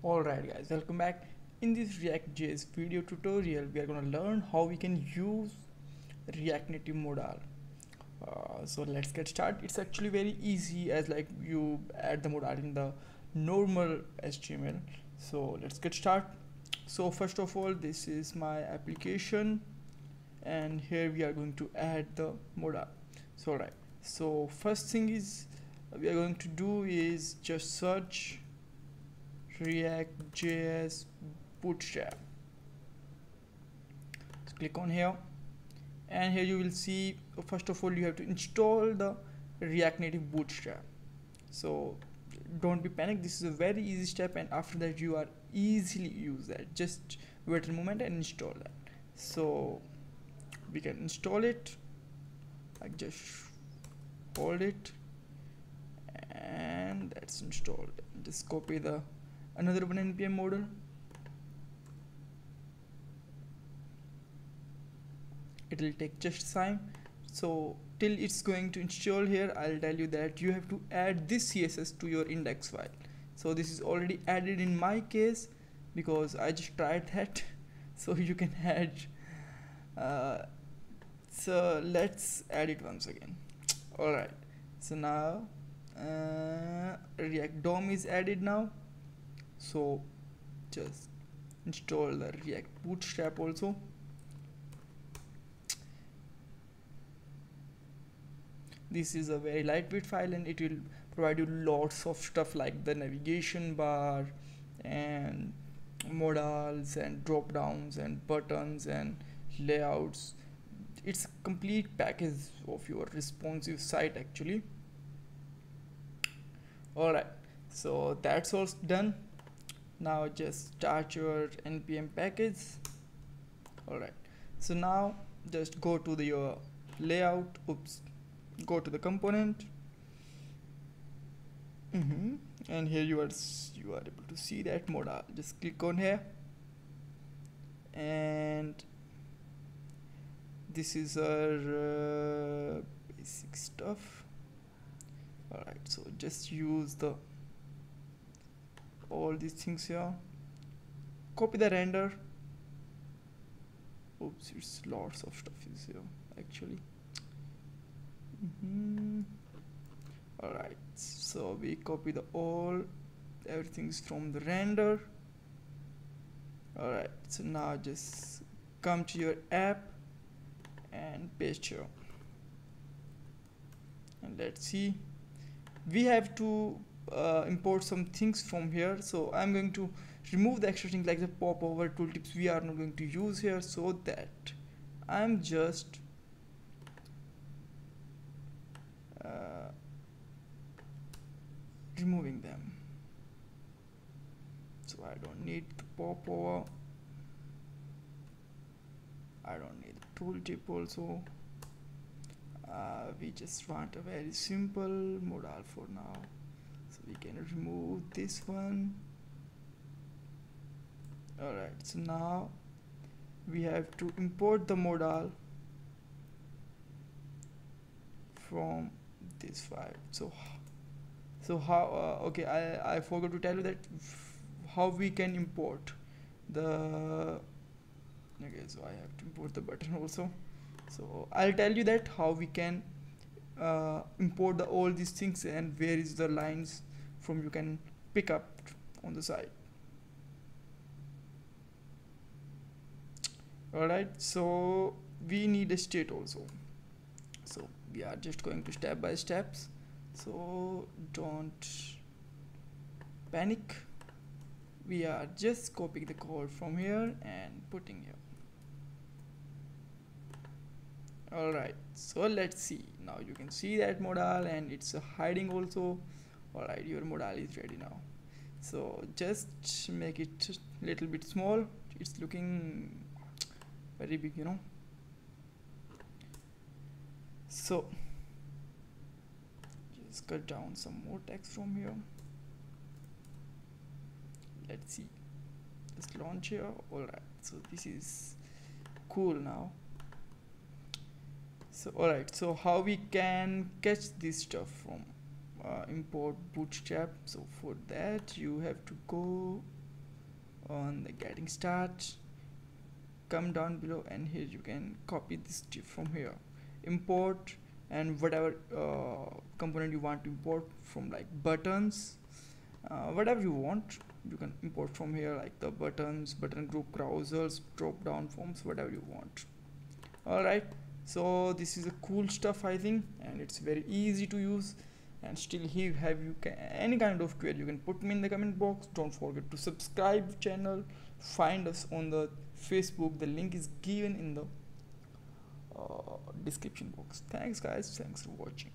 Alright guys, welcome back. In this React.js video tutorial, we are going to learn how we can use React Native modal. So let's get started. It's actually very easy as like you add the modal in the normal HTML. So let's get started. So first of all, this is my application and here we are going to add the modal. So alright, so first thing is we are going to do is just search React.js bootstrap. So click on here and here you will see first of all you have to install the React Native bootstrap. So don't be panicked, this is a very easy step and after that you are easily use that. Just wait a moment and install that. So we can install it, like just hold it and that's installed. Just copy the another one npm modal. It will take just time. So till it's going to install here, I'll tell you that you have to add this css to your index file. So this is already added in my case because I just tried that. So you can add so let's add it once again. Alright, so now React DOM is added now. So just install the React bootstrap also. This is a very lightweight file and it will provide you lots of stuff like the navigation bar and modals and drop downs and buttons and layouts. It's a complete package of your responsive site actually. Alright, so that's all done. Now just start your npm package. Alright, so now just go to your layout, go to the component, and here you are able to see that modal. Just click on here and this is our basic stuff. Alright, so just use the all these things here, copy the render. Oops, it's lots of stuff is here actually. Alright, so we copy the everything's from the render. Alright, so now just come to your app and paste here and let's see. We have to import some things from here, so I'm going to remove the extra things like the popover tooltips we are not going to use here, so that I'm just removing them. So I don't need the popover, I don't need the tooltip also. We just want a very simple modal for now, so we can remove this one. Alright, so now we have to import the modal from this file. So how okay, I forgot to tell you that how we can import the okay, so I have to import the button also. So I'll tell you that how we can import all these things and where is the lines from you can pick up on the side. Alright, so we need a state also. So we are just going to step by steps, so don't panic. We are just copying the code from here and putting here. Alright, so let's see. Now you can see that modal and it's hiding also. Alright, your modal is ready now. So just make it a little bit small. It's looking very big, you know. So just cut down some more text from here. Let's see. Just launch here. Alright, so this is cool now. So alright, so how we can catch this stuff from import bootstrap. So for that you have to go on the getting start, come down below, and here you can copy this div from here, import, and whatever component you want to import from, like buttons, whatever you want, you can import from here, like the buttons, button group, browsers, drop down forms, whatever you want. All right, so this is a cool stuff, I think, and it's very easy to use. And still, here have you any kind of query, you can put me in the comment box. Don't forget to subscribe channel, find us on the Facebook, the link is given in the description box. Thanks guys, thanks for watching.